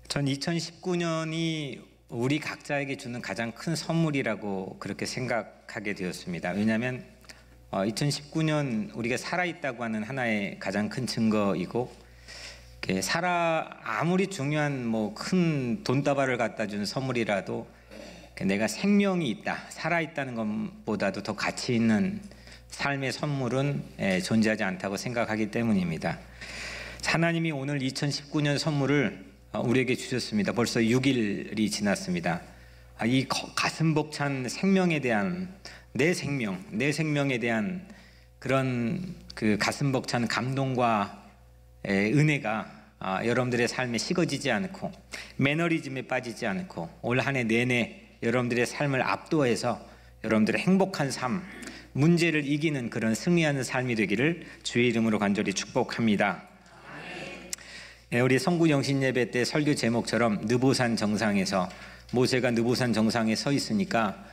전 2019년이 우리 각자에게 주는 가장 큰 선물이라고 그렇게 생각하게 되었습니다. 왜냐하면 2019년 우리가 살아있다고 하는 하나의 가장 큰 증거이고, 아무리 중요한 큰 돈다발을 갖다 준 선물이라도 내가 생명이 있다, 살아있다는 것보다도 더 가치 있는 삶의 선물은 존재하지 않다고 생각하기 때문입니다. 하나님이 오늘 2019년 선물을 우리에게 주셨습니다. 벌써 6일이 지났습니다. 이 가슴 벅찬 생명에 대한 내 생명에 대한 그런 그 가슴 벅찬 감동과 은혜가 여러분들의 삶에 식어지지 않고 매너리즘에 빠지지 않고 올 한 해 내내 여러분들의 삶을 압도해서 여러분들의 행복한 삶, 문제를 이기는 그런 승리하는 삶이 되기를 주의 이름으로 간절히 축복합니다. 우리 성구 영신 예배 때 설교 제목처럼 느보산 정상에서 모세가 느보산 정상에 서 있으니까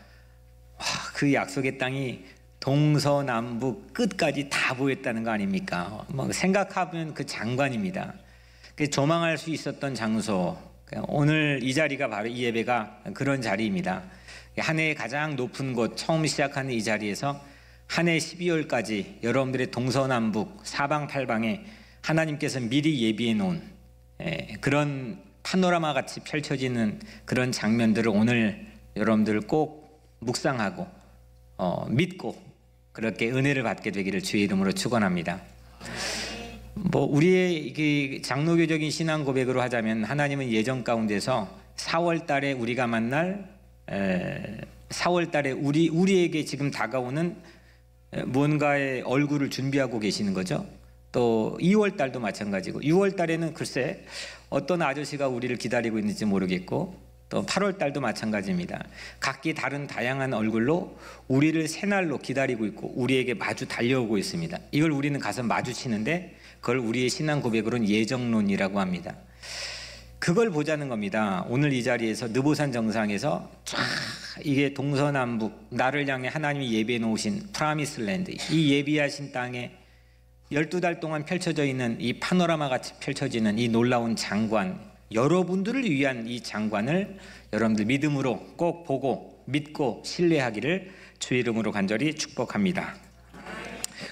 그 약속의 땅이 동서남북 끝까지 다 보였다는 거 아닙니까? 생각하면 그 장관입니다. 조망할 수 있었던 장소, 오늘 이 자리가 바로 이 예배가 그런 자리입니다. 한 해의 가장 높은 곳, 처음 시작하는 이 자리에서 한 해 12월까지 여러분들의 동서남북 사방팔방에 하나님께서 미리 예비해 놓은 그런 파노라마 같이 펼쳐지는 그런 장면들을 오늘 여러분들 꼭 묵상하고 믿고 그렇게 은혜를 받게 되기를 주의 이름으로 축원합니다. 우리의 이게 장로교적인 신앙 고백으로 하자면 하나님은 예정 가운데서 4월 달에 우리가 만날 4월 달에 우리에게 지금 다가오는 무언가의 얼굴을 준비하고 계시는 거죠. 또 2월 달도 마찬가지고 6월 달에는 글쎄 어떤 아저씨가 우리를 기다리고 있는지 모르겠고 또 8월 달도 마찬가지입니다. 각기 다른 다양한 얼굴로 우리를 새날로 기다리고 있고 우리에게 마주 달려오고 있습니다. 이걸 우리는 가서 마주치는데 그걸 우리의 신앙 고백으로는 예정론이라고 합니다. 그걸 보자는 겁니다. 오늘 이 자리에서 느보산 정상에서 쫙 이게 동서남북 나를 향해 하나님이 예비해 놓으신 프라미스랜드, 이 예비하신 땅에 12달 동안 펼쳐져 있는 이 파노라마 같이 펼쳐지는 이 놀라운 장관, 여러분들을 위한 이 장관을 여러분들 믿음으로 꼭 보고 믿고 신뢰하기를 주의 이름으로 간절히 축복합니다.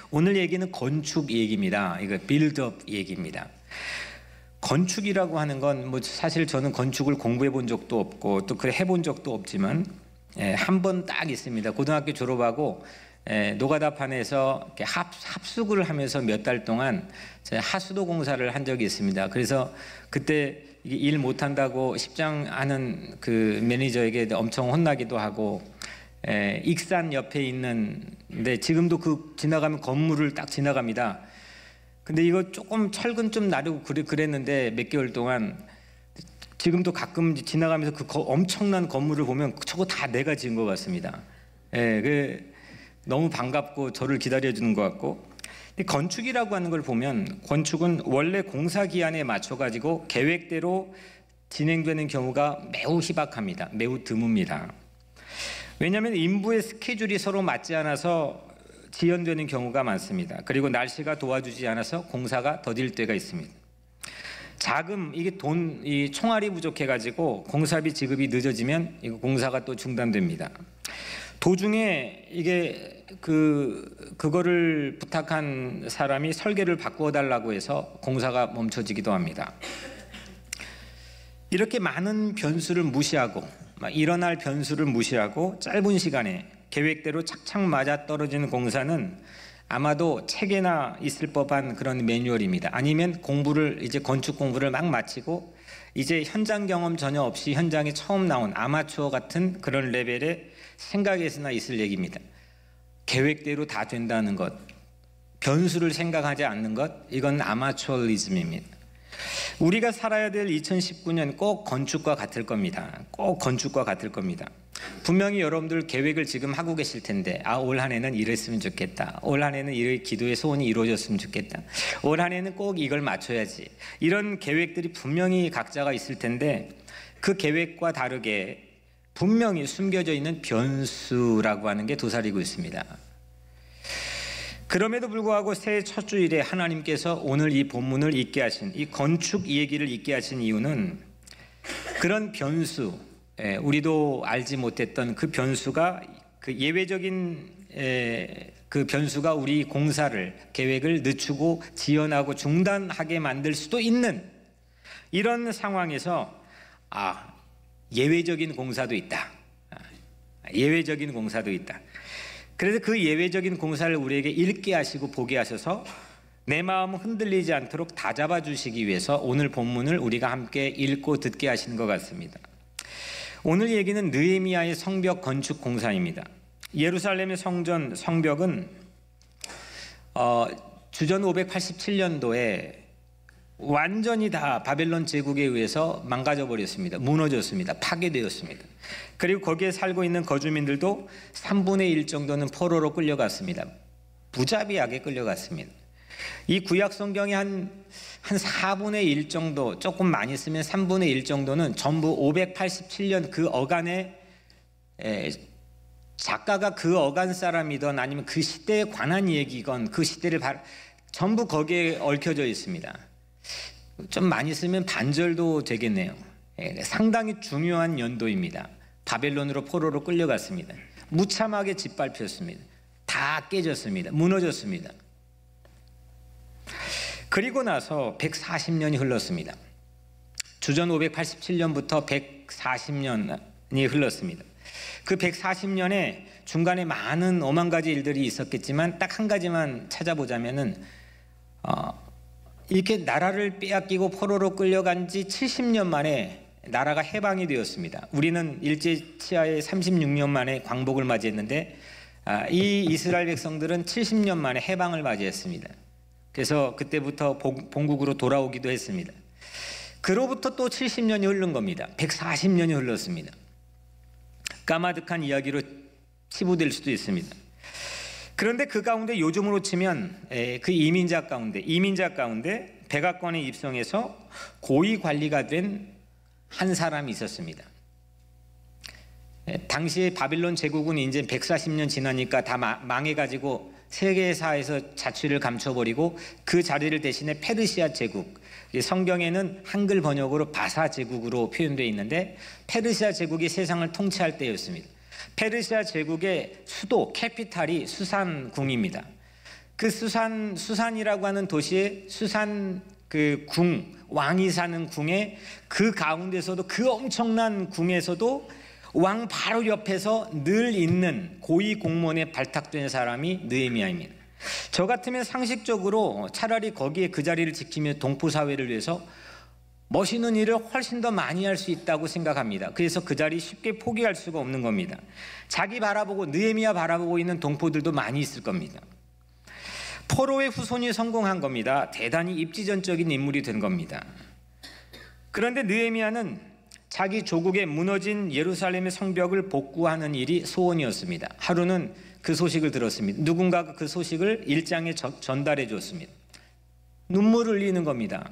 오늘 얘기는 건축 얘기입니다. 이거 빌드업 얘기입니다. 건축이라고 하는 건 사실 저는 건축을 공부해 본 적도 없고 또 그래 해본 적도 없지만 한 번 딱 있습니다. 고등학교 졸업하고 노가다판에서 합숙을 하면서 몇 달 동안 하수도 공사를 한 적이 있습니다. 그래서 그때 일 못한다고 십장하는 그 매니저에게 엄청 혼나기도 하고, 익산 옆에 있는데 지금도 그 지나가면 건물을 딱 지나갑니다. 근데 이거 조금 철근 좀 나르고 그랬는데 몇 개월 동안 지금도 가끔 지나가면서 그 엄청난 건물을 보면 저거 다 내가 지은 것 같습니다. 너무 반갑고 저를 기다려주는 것 같고. 근데 건축이라고 하는 걸 보면 건축은 원래 공사 기한에 맞춰가지고 계획대로 진행되는 경우가 매우 희박합니다. 매우 드뭅니다. 왜냐하면 인부의 스케줄이 서로 맞지 않아서 지연되는 경우가 많습니다. 그리고 날씨가 도와주지 않아서 공사가 더딜 때가 있습니다. 자금, 이게 이 총알이 부족해가지고 공사비 지급이 늦어지면 이거 공사가 또 중단됩니다. 도중에 이게 그거를 부탁한 사람이 설계를 바꾸어 달라고 해서 공사가 멈춰지기도 합니다. 이렇게 많은 변수를 무시하고 일어날 변수를 무시하고 짧은 시간에 계획대로 착착 맞아 떨어지는 공사는 아마도 책에나 있을 법한 그런 매뉴얼입니다. 아니면 건축 공부를 막 마치고 이제 현장 경험 전혀 없이 현장에 처음 나온 아마추어 같은 그런 레벨의 생각에서나 있을 얘기입니다. 계획대로 다 된다는 것, 변수를 생각하지 않는 것, 이건 아마추어리즘입니다. 우리가 살아야 될 2019년 꼭 건축과 같을 겁니다. 꼭 건축과 같을 겁니다. 분명히 여러분들 계획을 지금 하고 계실 텐데 올 한 해는 이랬으면 좋겠다. 올 한 해는 이 기도의 소원이 이루어졌으면 좋겠다. 올 한 해는 꼭 이걸 맞춰야지. 이런 계획들이 분명히 각자가 있을 텐데 그 계획과 다르게 분명히 숨겨져 있는 변수라고 하는 게 도사리고 있습니다. 그럼에도 불구하고 새해 첫 주일에 하나님께서 오늘 이 본문을 읽게 하신, 이 건축 얘기를 읽게 하신 이유는 그런 변수, 우리도 알지 못했던 그 변수가, 그 예외적인 그 변수가 우리 공사를, 계획을 늦추고 지연하고 중단하게 만들 수도 있는 이런 상황에서 예외적인 공사도 있다. 예외적인 공사도 있다. 그래서 그 예외적인 공사를 우리에게 읽게 하시고 보게 하셔서 내 마음 흔들리지 않도록 다잡아 주시기 위해서 오늘 본문을 우리가 함께 읽고 듣게 하시는 것 같습니다. 오늘 얘기는 느헤미야의 성벽 건축 공사입니다. 예루살렘의 성벽은 주전 587년도에 완전히 다 바벨론 제국에 의해서 망가져 버렸습니다. 무너졌습니다. 파괴되었습니다. 그리고 거기에 살고 있는 거주민들도 3분의 1 정도는 포로로 끌려갔습니다. 무자비하게 끌려갔습니다. 이 구약 성경의 한 4분의 1 정도, 조금 많이 쓰면 3분의 1 정도는 전부 587년 그 어간에 작가가 그 어간 사람이든 아니면 그 시대에 관한 얘기건 그 시대를 전부 거기에 얽혀져 있습니다. 좀 많이 쓰면 반절도 되겠네요. 상당히 중요한 연도입니다. 바벨론으로 포로로 끌려갔습니다. 무참하게 짓밟혔습니다. 다 깨졌습니다. 무너졌습니다. 그리고 나서 140년이 흘렀습니다. 주전 587년부터 140년이 흘렀습니다. 그 140년에 중간에 많은 오만 가지 일들이 있었겠지만 딱 한 가지만 찾아보자면은 이렇게 나라를 빼앗기고 포로로 끌려간 지 70년 만에 나라가 해방이 되었습니다. 우리는 일제 치하에 36년 만에 광복을 맞이했는데 이 이스라엘 백성들은 70년 만에 해방을 맞이했습니다. 그래서 그때부터 본국으로 돌아오기도 했습니다. 그로부터 또 70년이 흐른 겁니다. 140년이 흘렀습니다. 까마득한 이야기로 치부될 수도 있습니다. 그런데 그 가운데 요즘으로 치면 그 이민자 가운데 백악관에 입성해서 고위 관리가 된 한 사람이 있었습니다. 당시에 바빌론 제국은 이제 140년 지나니까 다 망해가지고 세계사에서 자취를 감춰버리고 그 자리를 대신에 페르시아 제국, 성경에는 한글 번역으로 바사 제국으로 표현되어 있는데 페르시아 제국이 세상을 통치할 때였습니다. 페르시아 제국의 수도 캐피탈이 수산궁입니다. 그 수산이라고 하는 도시에 수산 그 왕이 사는 궁에 그 가운데서도 그 엄청난 궁에서도 왕 바로 옆에서 늘 있는 고위 공무원에 발탁된 사람이 느헤미야입니다. 저 같으면 상식적으로 차라리 거기에 그 자리를 지키며 동포 사회를 위해서 멋있는 일을 훨씬 더 많이 할 수 있다고 생각합니다. 그래서 그 자리 쉽게 포기할 수가 없는 겁니다. 자기 바라보고 느헤미야 바라보고 있는 동포들도 많이 있을 겁니다. 포로의 후손이 성공한 겁니다. 대단히 입지전적인 인물이 된 겁니다. 그런데 느헤미야는 자기 조국의 무너진 예루살렘의 성벽을 복구하는 일이 소원이었습니다. 하루는 그 소식을 들었습니다. 누군가가 그 소식을 일장에 전달해 줬습니다. 눈물을 흘리는 겁니다.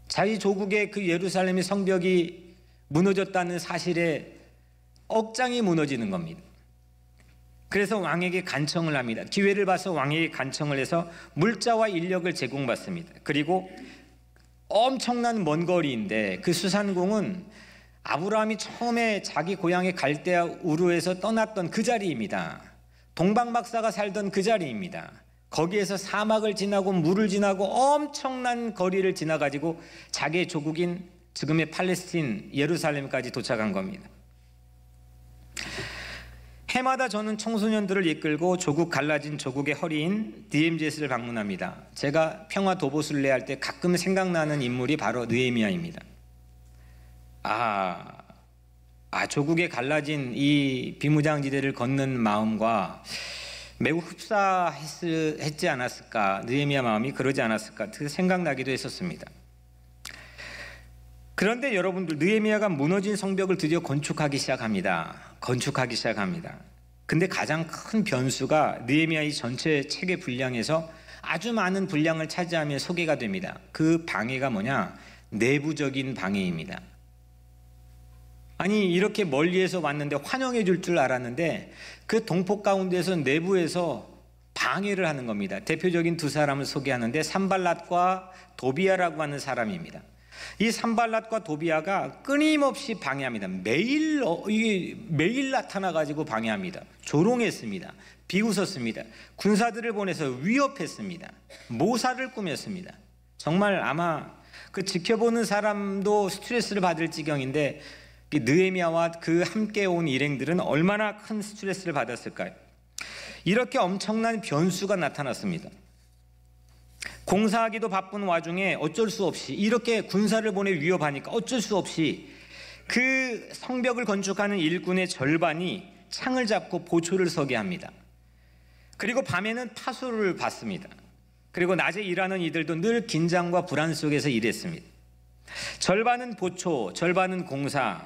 자기 조국의 그 예루살렘의 성벽이 무너졌다는 사실에 억장이 무너지는 겁니다. 그래서 왕에게 간청을 합니다. 기회를 봐서 왕에게 간청을 해서 물자와 인력을 제공받습니다. 그리고 엄청난 먼 거리인데 그 수산궁은 아브라함이 처음에 자기 고향의 갈대아 우르에서 떠났던 그 자리입니다. 동방박사가 살던 그 자리입니다. 거기에서 사막을 지나고 물을 지나고 엄청난 거리를 지나가지고 자기의 조국인 지금의 팔레스틴 예루살렘까지 도착한 겁니다. 해마다 저는 청소년들을 이끌고 조국 갈라진 조국의 허리인 DMZ를 방문합니다. 제가 평화 도보순례 할 때 가끔 생각나는 인물이 바로 느헤미야입니다. 조국에 갈라진 이 비무장지대를 걷는 마음과 매우 흡사했지 않았을까, 느헤미야 마음이 그러지 않았을까 생각나기도 했었습니다. 그런데 여러분들, 느헤미야가 무너진 성벽을 드디어 건축하기 시작합니다. 근데 가장 큰 변수가 느헤미야의 전체 책의 분량에서 아주 많은 분량을 차지하며 소개가 됩니다. 그 방해가 뭐냐? 내부적인 방해입니다. 아니, 이렇게 멀리에서 왔는데 환영해 줄 줄 알았는데 그 동포 가운데서 내부에서 방해를 하는 겁니다. 대표적인 두 사람을 소개하는데 산발랏과 도비아라고 하는 사람입니다. 이 산발랏과 도비아가 끊임없이 방해합니다. 매일 나타나가지고 방해합니다. 조롱했습니다. 비웃었습니다. 군사들을 보내서 위협했습니다. 모사를 꾸몄습니다. 정말 아마 그 지켜보는 사람도 스트레스를 받을 지경인데 느헤미야와 그 함께 온 일행들은 얼마나 큰 스트레스를 받았을까요? 이렇게 엄청난 변수가 나타났습니다. 공사하기도 바쁜 와중에 어쩔 수 없이 이렇게 군사를 보내 위협하니까 어쩔 수 없이 그 성벽을 건축하는 일꾼의 절반이 창을 잡고 보초를 서게 합니다. 그리고 밤에는 파수를 받습니다. 그리고 낮에 일하는 이들도 늘 긴장과 불안 속에서 일했습니다. 절반은 보초, 절반은 공사.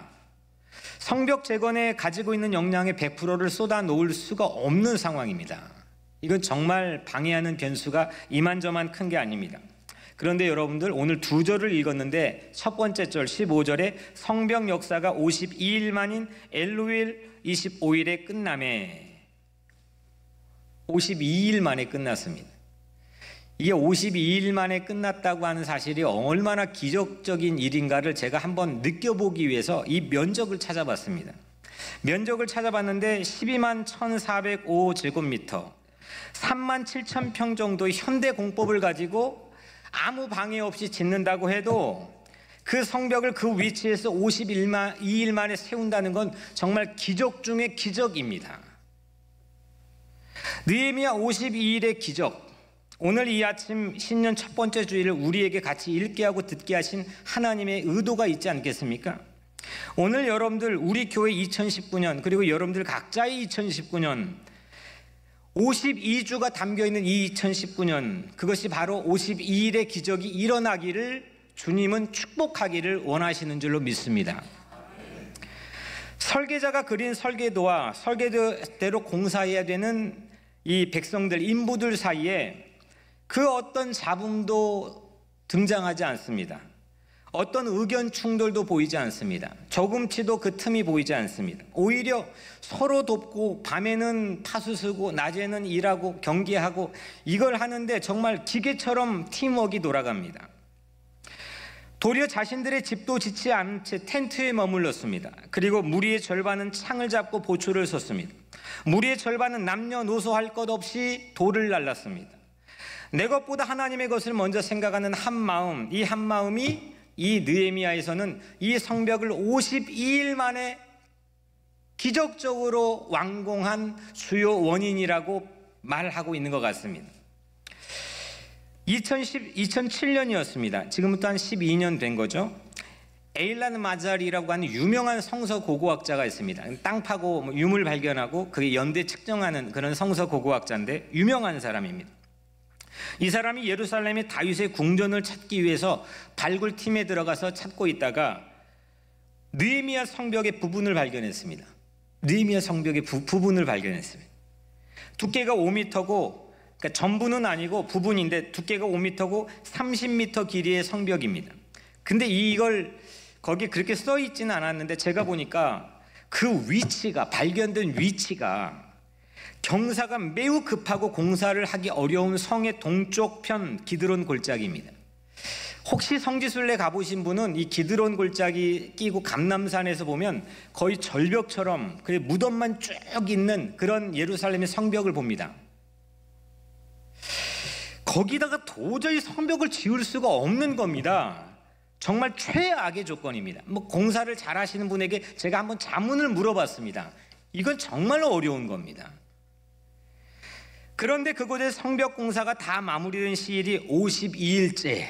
성벽 재건에 가지고 있는 역량의 100%를 쏟아 놓을 수가 없는 상황입니다. 이건 정말 방해하는 변수가 이만저만 큰 게 아닙니다. 그런데 여러분들 오늘 두 절을 읽었는데 첫 번째 절 15절에 성벽 역사가 52일 만인 엘루일 25일에 끝남에 52일 만에 끝났습니다. 이게 52일 만에 끝났다고 하는 사실이 얼마나 기적적인 일인가를 제가 한번 느껴보기 위해서 이 면적을 찾아봤습니다. 면적을 찾아봤는데 12만 1,405제곱미터 3만 7천 평 정도의 현대 공법을 가지고 아무 방해 없이 짓는다고 해도 그 성벽을 그 위치에서 52일 만에 세운다는 건 정말 기적 중의 기적입니다. 느헤미야 52일의 기적. 오늘 이 아침 신년 첫 번째 주일을 우리에게 같이 읽게 하고 듣게 하신 하나님의 의도가 있지 않겠습니까? 오늘 여러분들 우리 교회 2019년 그리고 여러분들 각자의 2019년 52주가 담겨있는 이 2019년 그것이 바로 52일의 기적이 일어나기를 주님은 축복하기를 원하시는 줄로 믿습니다. 설계자가 그린 설계도와 설계대로 공사해야 되는 이 백성들 인부들 사이에 그 어떤 잡음도 등장하지 않습니다. 어떤 의견 충돌도 보이지 않습니다. 조금치도 그 틈이 보이지 않습니다. 오히려 서로 돕고 밤에는 파수 쓰고 낮에는 일하고 경계하고 이걸 하는데 정말 기계처럼 팀워크가 돌아갑니다. 도리어 자신들의 집도 짓지 않은 채 텐트에 머물렀습니다. 그리고 무리의 절반은 창을 잡고 보초를 섰습니다. 무리의 절반은 남녀노소 할 것 없이 돌을 날랐습니다. 내 것보다 하나님의 것을 먼저 생각하는 한 마음, 이 한 마음이 이 느헤미야에서는 이 성벽을 52일 만에 기적적으로 완공한 주요 원인이라고 말하고 있는 것 같습니다. 2007년이었습니다. 지금부터 한 12년 된 거죠. 에일란 마자리라고 하는 유명한 성서 고고학자가 있습니다. 땅 파고 유물 발견하고 그게 연대 측정하는 그런 성서 고고학자인데 유명한 사람입니다. 이 사람이 예루살렘의 다윗의 궁전을 찾기 위해서 발굴팀에 들어가서 찾고 있다가 느헤미야 성벽의 부분을 발견했습니다. 느헤미야 성벽의 부분을 발견했습니다. 두께가 5m고 그러니까 전부는 아니고 부분인데 두께가 5m고 30m 길이의 성벽입니다. 근데 이걸 거기 그렇게 써 있지는 않았는데 제가 보니까 그 위치가 발견된 위치가 경사가 매우 급하고 공사를 하기 어려운 성의 동쪽 편 기드론 골짜기입니다. 혹시 성지순례 가보신 분은 이 기드론 골짜기 끼고 감람산에서 보면 거의 절벽처럼 그 무덤만 쭉 있는 그런 예루살렘의 성벽을 봅니다. 거기다가 도저히 성벽을 지을 수가 없는 겁니다. 정말 최악의 조건입니다. 공사를 잘 하시는 분에게 제가 한번 자문을 물어봤습니다. 이건 정말 어려운 겁니다. 그런데 그곳의 성벽 공사가 다 마무리된 시일이 52일째.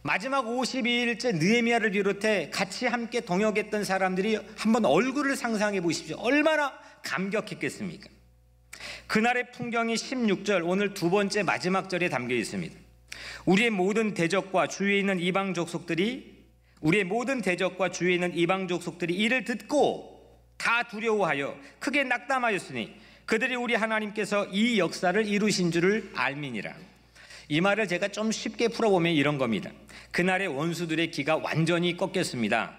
마지막 52일째 느헤미야를 비롯해 같이 함께 동역했던 사람들이 한번 얼굴을 상상해 보십시오. 얼마나 감격했겠습니까? 그날의 풍경이 16절 오늘 두 번째 마지막 절에 담겨 있습니다. 우리의 모든 대적과 주위에 있는 이방 족속들이 이를 듣고 다 두려워하여 크게 낙담하였으니 그들이 우리 하나님께서 이 역사를 이루신 줄을 알미니라. 이 말을 제가 좀 쉽게 풀어보면 이런 겁니다. 그날의 원수들의 기가 완전히 꺾였습니다.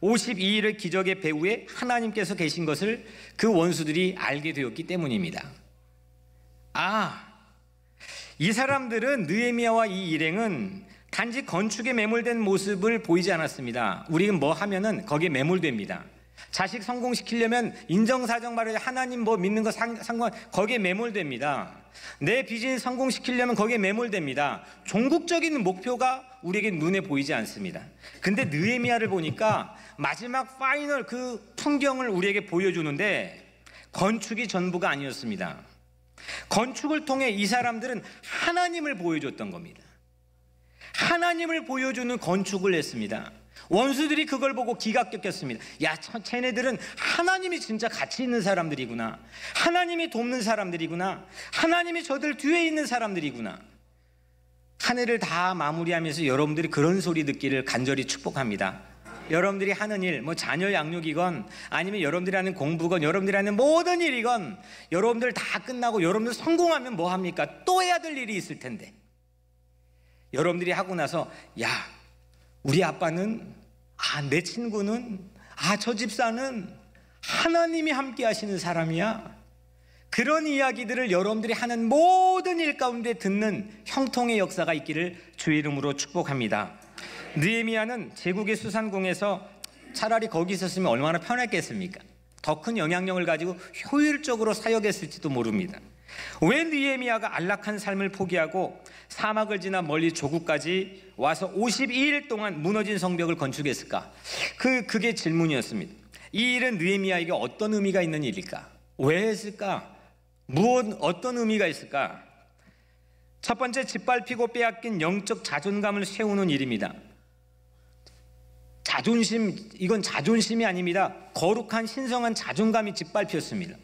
52일의 기적의 배후에 하나님께서 계신 것을 그 원수들이 알게 되었기 때문입니다. 이 사람들은 느헤미야와 이 일행은 단지 건축에 매몰된 모습을 보이지 않았습니다. 우리는 뭐 하면은 거기에 매몰됩니다. 자식 성공시키려면 인정사정 말이야 하나님 뭐 믿는 거 상관 거기에 매몰됩니다. 내 비즈니스 성공시키려면 거기에 매몰됩니다. 종국적인 목표가 우리에게 눈에 보이지 않습니다. 근데 느헤미야를 보니까 마지막 파이널 그 풍경을 우리에게 보여주는데 건축이 전부가 아니었습니다. 건축을 통해 이 사람들은 하나님을 보여줬던 겁니다. 하나님을 보여주는 건축을 했습니다. 원수들이 그걸 보고 기가 꺾였습니다. 야, 쟤네들은 하나님이 진짜 가치 있는 사람들이구나. 하나님이 돕는 사람들이구나. 하나님이 저들 뒤에 있는 사람들이구나. 한 해를 다 마무리하면서 여러분들이 그런 소리 듣기를 간절히 축복합니다. 여러분들이 하는 일, 뭐 자녀 양육이건 아니면 여러분들이 하는 공부건 여러분들이 하는 모든 일이건 여러분들 다 끝나고 여러분들 성공하면 뭐 합니까? 또 해야 될 일이 있을 텐데 여러분들이 하고 나서 야, 우리 아빠는 내 친구는 저 집사는 하나님이 함께 하시는 사람이야. 그런 이야기들을 여러분들이 하는 모든 일 가운데 듣는 형통의 역사가 있기를 주의 이름으로 축복합니다. 느헤미야는 제국의 수산궁에서 차라리 거기 있었으면 얼마나 편했겠습니까? 더 큰 영향력을 가지고 효율적으로 사역했을지도 모릅니다. 왜 느헤미야가 안락한 삶을 포기하고 사막을 지나 멀리 조국까지 와서 52일 동안 무너진 성벽을 건축했을까? 그게 질문이었습니다. 이 일은 느헤미야에게 어떤 의미가 있는 일일까? 왜 했을까? 어떤 의미가 있을까? 첫 번째, 짓밟히고 빼앗긴 영적 자존감을 세우는 일입니다. 이건 자존심이 아닙니다. 거룩한 신성한 자존감이 짓밟혔습니다.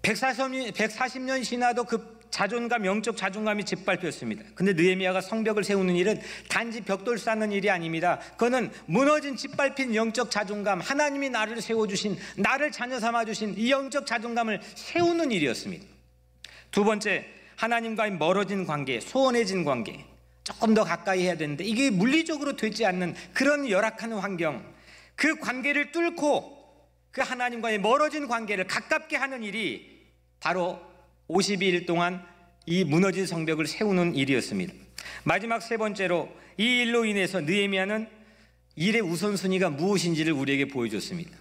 140년 지나도 그 자존감, 영적 자존감이 짓밟혔습니다. 근데 느헤미야가 성벽을 세우는 일은 단지 벽돌 쌓는 일이 아닙니다. 그거는 무너진 짓밟힌 영적 자존감, 하나님이 나를 세워주신, 나를 자녀 삼아주신 이 영적 자존감을 세우는 일이었습니다. 두 번째, 하나님과의 멀어진 관계, 소원해진 관계, 조금 더 가까이 해야 되는데 이게 물리적으로 되지 않는 그런 열악한 환경, 그 관계를 뚫고 그 하나님과의 멀어진 관계를 가깝게 하는 일이 바로 52일 동안 이 무너진 성벽을 세우는 일이었습니다. 마지막 세 번째로 이 일로 인해서 느헤미야는 일의 우선순위가 무엇인지를 우리에게 보여줬습니다.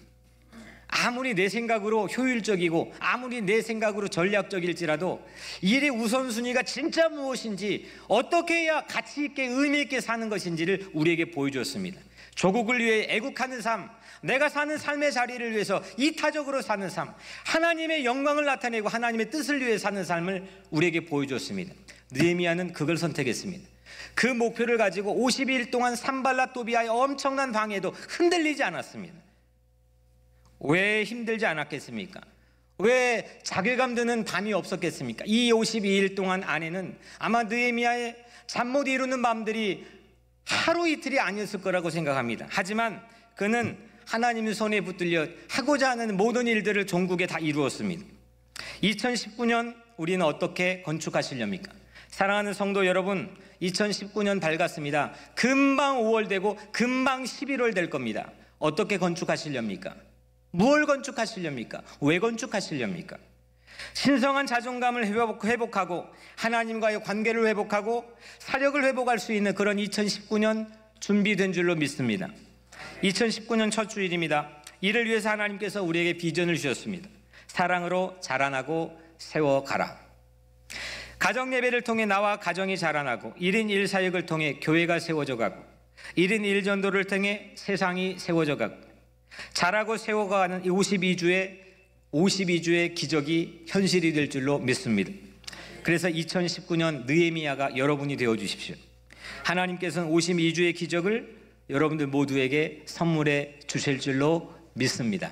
아무리 내 생각으로 효율적이고 아무리 내 생각으로 전략적일지라도 일의 우선순위가 진짜 무엇인지, 어떻게 해야 가치 있게 의미 있게 사는 것인지를 우리에게 보여줬습니다. 조국을 위해 애국하는 삶, 내가 사는 삶의 자리를 위해서 이타적으로 사는 삶, 하나님의 영광을 나타내고 하나님의 뜻을 위해 사는 삶을 우리에게 보여줬습니다. 느헤미야는 그걸 선택했습니다. 그 목표를 가지고 52일 동안 산발랏 도비아의 엄청난 방해도 흔들리지 않았습니다. 왜 힘들지 않았겠습니까? 왜 자괴감 드는 밤이 없었겠습니까? 이 52일 동안 안에는 아마 느헤미야의 잠 못 이루는 밤들이 하루 이틀이 아니었을 거라고 생각합니다. 하지만 그는 하나님의 손에 붙들려 하고자 하는 모든 일들을 종국에 다 이루었습니다. 2019년 우리는 어떻게 건축하시렵니까? 사랑하는 성도 여러분, 2019년 밝았습니다. 금방 5월 되고 금방 11월 될 겁니다. 어떻게 건축하시렵니까? 무엇을 건축하시렵니까? 왜 건축하시렵니까? 신성한 자존감을 회복하고 하나님과의 관계를 회복하고 사력을 회복할 수 있는 그런 2019년 준비된 줄로 믿습니다. 2019년 첫 주일입니다. 이를 위해서 하나님께서 우리에게 비전을 주셨습니다. 사랑으로 자라나고 세워가라. 가정 예배를 통해 나와 가정이 자라나고 1인 1사역을 통해 교회가 세워져 가고 1인 1전도를 통해 세상이 세워져 가고 자라고 세워가는 이 52주의 기적이 현실이 될 줄로 믿습니다. 그래서 2019년 느헤미야가 여러분이 되어 주십시오. 하나님께서는 52주의 기적을 여러분들 모두에게 선물해 주실 줄로 믿습니다.